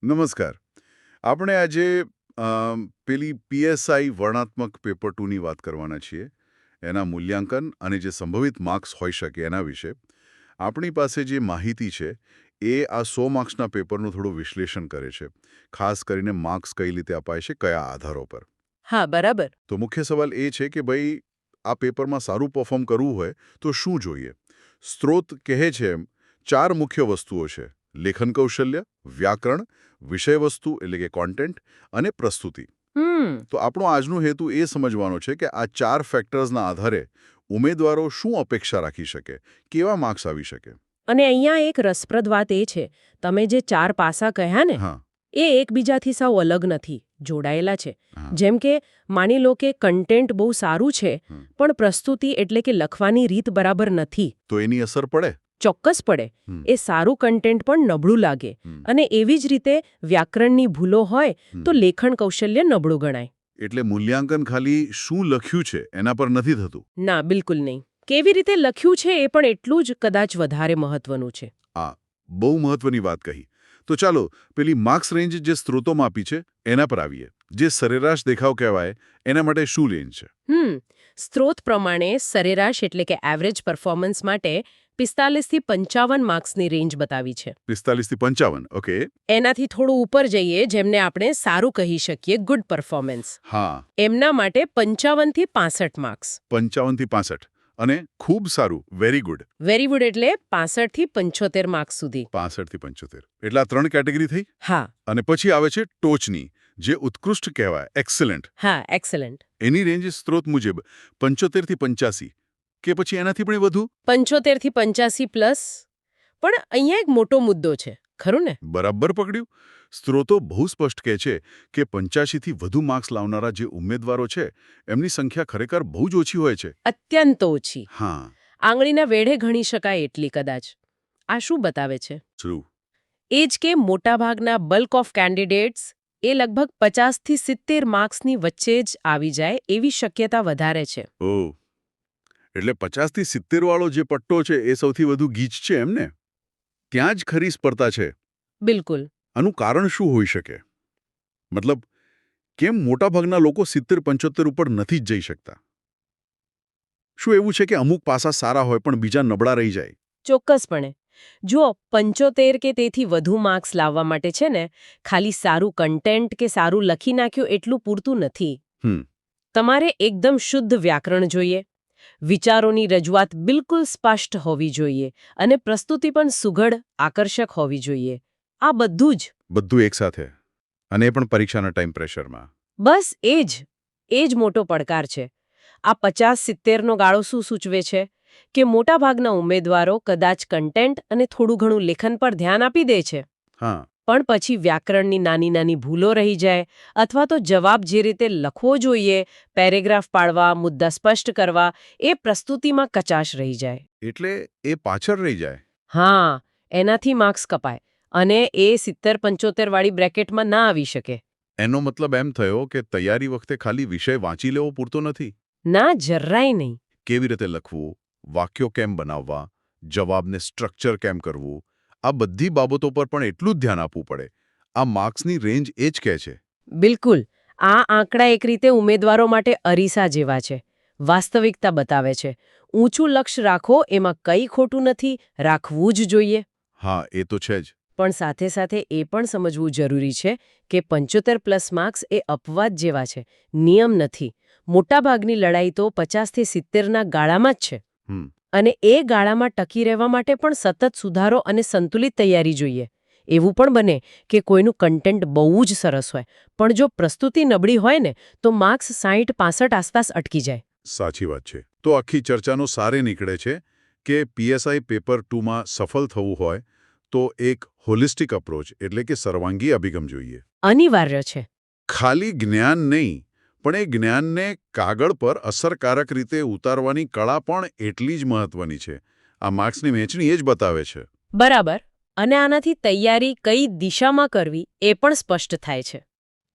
નમસ્કાર. આપણે આજે પેલી પીએસઆઈ વર્ણનાત્મક પેપર 2 ની વાત કરવાના છીએ. એના મૂલ્યાંકન અને જે સંભવિત માર્ક્સ હોઈ શકે એના વિશે. આપણી પાસે જે માહિતી છે એ આ 100 માર્ક્સના પેપરનું થોડું વિશ્લેષણ કરે છે. ખાસ કરીને માર્ક્સ કઈ રીતે અપાય છે, કયા આધારો પર. હા, બરાબર. તો મુખ્ય સવાલ એ છે કે ભાઈ આ પેપરમાં સારું પરફોર્મ કરવું હોય તો શું જોઈએ? સ્ત્રોત કહે છે એમ 4 મુખ્ય વસ્તુઓ છે: લેખન કૌશલ્ય, વ્યાકરણ, વિષયવસ્તુ એટલે કે કોન્ટેન્ટ અને પ્રસ્તુતિ. તો આપણો આજનો હેતુ એ સમજવાનો છે કે આ 4 ફેક્ટર્સના આધારે ઉમેદવારો શું અપેક્ષા રાખી શકે, કેવા માર્ક્સ આવી શકે. અને અહીંયા એક રસપ્રદ વાત એ છે, તમે જે 4 પાસા કહ્યા ને, હા. એ એકબીજાથી સાવ અલગ નથી, જોડાયેલા છે. હા. જેમ કે માની લો કે કન્ટેન્ટ બહુ સારું છે, હમ. પણ પ્રસ્તુતિ એટલે કે લખવાની રીત બરાબર નથી. તો એની અસર પડે. ચોક્કસ પડે. હમ. એ સારું કન્ટેન્ટ પણ નબળું લાગે. હમ. અને એવી જ રીતે વ્યાકરણની ભૂલો હોય હમ. તો લેખન કૌશલ્ય નબળું ગણાય. એટલે મૂલ્યાંકન ખાલી શું લખ્યું છે એના પર નથી થતું. ના, બિલકુલ નહીં. કેવી રીતે લખ્યું છે એ પણ એટલું જ કદાચ વધારે મહત્વનું છે. આ બહુ મહત્વની વાત કહી. તો ચાલો પેલી માર્ક્સ રેન્જ જે સ્ત્રોતોમાં આપી છે એના પર આવીએ. જે સરેરાશ દેખાવ કહેવાય એના માટે શું રેન્જ છે? સ્ત્રોત પ્રમાણે સરેરાશ એટલે કે એવરેજ પરફોર્મન્સ માટે 45 થી 55 માર્ક્સની રેન્જ બતાવી છે. 45 થી 55. ઓકે. એનાથી થોડું ઉપર જઈએ, જેમને આપણે સારું કહી શકીએ, ગુડ પરફોર્મન્સ. હા. એમના માટે 55 થી 65 માર્ક્સ. 55 થી 65 અને ખૂબ સારું, વેરી ગુડ. વેરી ગુડ એટલે 65 થી 75 માર્ક્સ સુધી. 65 થી 75 એટલે આ 3 કેટેગરી થઈ. હા. અને પછી આવે છે ટોચની, જે ઉત્કૃષ્ટ કહેવાય, એક્સલન્ટ. હા, એક્સલન્ટ. એની રેન્જ સ્ત્રોત મુજબ 75 થી 85 કે પછી એનાથી પણ વધુ. 75 થી 85 પ્લસ. પણ અહીંયા એક મોટો મુદ્દો છે, ખરું ને? બરાબર પકડ્યું. સ્ત્રોતો બહુ સ્પષ્ટ કહે છે કે 85 થી વધુ માર્ક્સ લાવનારા જે ઉમેદવારો છે એમની સંખ્યા ખરેખર બહુ જ ઓછી હોય છે. અત્યંત ઓછી. હા. આંગળીના વેઢે ગણી શકાય એટલી કદાચ. આ શું બતાવે છે? શું? એ જ કે મોટાભાગના બલ્ક ઓફ કેન્ડિડેટ્સ એ લગભગ 50 થી 70 માર્ક્સની વચ્ચે જ આવી જાય એવી શક્યતા વધારે છે. ઓહ, એટલે 50 થી 70 વાળો જે પટ્ટો છે એ સૌથી વધુ ગીચ છે એમને? ત્યાં જ ખરી સ્પર્ધા છે. બિલકુલ. આનું કારણ શું હોઈ શકે? મતલબ, કેમ મોટાભાગના લોકો 70-75 ઉપર નથી જ જઈ શકતા? શું એવું છે કે અમુક પાસા સારા હોય પણ બીજા નબળા રહી જાય? ચોક્કસપણે. જુઓ, 75 કે તેથી વધુ માર્ક્સ લાવવા માટે છે ને, ખાલી સારું કન્ટેન્ટ કે સારું લખી નાખ્યું એટલું પૂરતું નથી. તમારે એકદમ શુદ્ધ વ્યાકરણ જોઈએ, વિચારોની રજૂઆત બિલકુલ સ્પષ્ટ હોવી જોઈએ અને પ્રસ્તુતિ પણ સુઘડ, આકર્ષક હોવી જોઈએ. આ બધું જ. બધું એકસાથે, અને એ પણ પરીક્ષાના ટાઈમ પ્રેશરમાં. બસ એ જ મોટો પડકાર છે. આ 50-70નો ગાળો શું સૂચવે છે? કે મોટાભાગના ઉમેદવારો કદાચ કન્ટેન્ટ અને થોડું ઘણું લેખન પર ધ્યાન આપી દે છે. હા. પણ પછી વ્યાકરણની નાની નાની ભૂલો રહી જાય, અથવા તો જવાબ જે રીતે લખવો જોઈએ, પેરેગ્રાફ પાડવા, મુદ્દા સ્પષ્ટ કરવા, એ પ્રસ્તુતિમાં કચાશ રહી જાય. એટલે એ પાછળ રહી જાય. હા, એનાથી માર્ક્સ કપાય અને એ 70-75 વાળી બ્રેકેટમાં ના આવી શકે. એનો મતલબ એમ થયો કે તૈયારી વખતે ખાલી વિષય વાંચી લેવો પૂરતો નથી. ના, જરાય નહીં. કેવી રીતે લખવું, વાક્યો કેમ બનાવવા, જવાબને સ્ટ્રક્ચર કેમ કરવું, આ બધી બાબતો પર પણ એટલું જ ધ્યાન આપવું પડે. આ માર્ક્સની રેન્જ એ જ કહે છે. બિલકુલ. આ આંકડા એક રીતે ઉમેદવારો માટે અરીસા જેવા છે. વાસ્તવિકતા બતાવે છે. ઊંચું લક્ષ્ય રાખો, એમાં કંઈ ખોટું નથી, રાખવું જ જોઈએ. હા, એ તો છે જ. પણ સાથે સાથે એ પણ સમજવું જરૂરી છે કે 75+ માર્ક્સ એ અપવાદ જેવા છે, નિયમ નથી. મોટાભાગની લડાઈ તો 50 થી 70ના ગાળામાં જ છે. અને એ ગાળામાં ટકી રહેવા માટે પણ સતત સુધારો અને સંતુલિત તૈયારી જોઈએ. એવું પણ બને કે કોઈનું કન્ટેન્ટ બહુ જ સરસ હોય, પણ જો પ્રસ્તુતિ નબળી હોય ને, તો માર્ક્સ 60-65 આસપાસ અટકી જાય. સાચી વાત છે. તો આખી ચર્ચાનો સારે નીકળે છે કે પીએસઆઈ પેપર 2માં સફળ થવું હોય તો એક હોલિસ્ટિક અપ્રોચ એટલે કે સર્વાંગી અભિગમ જોઈએ. અનિવાર્ય છે. ખાલી જ્ઞાન નહીં, પણ એ જ્ઞાનને કાગળ પર અસરકારક રીતે ઉતારવાની કળા પણ એટલી જ મહત્વની છે. આ માર્ક્સની વહેંચણી એ જ બતાવે છે. બરાબર. અને આનાથી તૈયારી કઈ દિશામાં કરવી એ પણ સ્પષ્ટ થાય છે.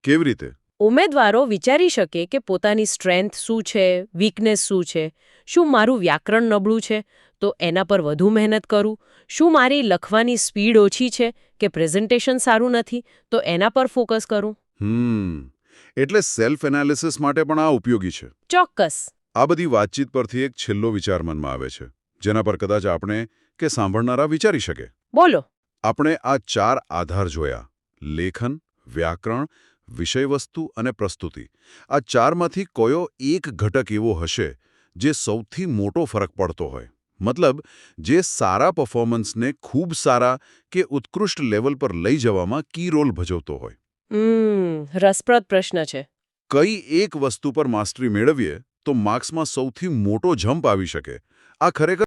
કેવી રીતે? ઉમેદવારો વિચારી શકે કે પોતાની સ્ટ્રેન્થ શું છે, વીકનેસ શું છે. શું મારું વ્યાકરણ નબળું છે, તો એના પર વધુ મહેનત કરું? શું મારી લખવાની સ્પીડ ઓછી છે કે પ્રેઝન્ટેશન સારું નથી તો એના પર ફોકસ કરું? એટલે સેલ્ફ એનાલિસિસ માટે પણ આ ઉપયોગી છે. ચોક્કસ. આ બધી વાતચીત પરથી એક છેલ્લો વિચાર મનમાં આવે છે, જેના પર કદાચ આપણે કે સાંભળનારા વિચારી શકે. બોલો. આપણે આ 4 આધાર જોયા: લેખન, વ્યાકરણ, વિષયવસ્તુ અને પ્રસ્તુતિ. આ 4માંથી કયો એક ઘટક એવો હશે જે સૌથી મોટો ફરક પડતો હોય? મતલબ, જે સારા પરફોર્મન્સને ખૂબ સારા કે ઉત્કૃષ્ટ લેવલ પર લઈ જવામાં કી રોલ ભજવતો હોય. રસપ્રદ પ્રશ્ન છે. કઈ એક વસ્તુ પર માસ્ટરી મેળવીએ તો માર્ક્સમાં સૌથી મોટો જમ્પ આવી શકે? આ ખરેખર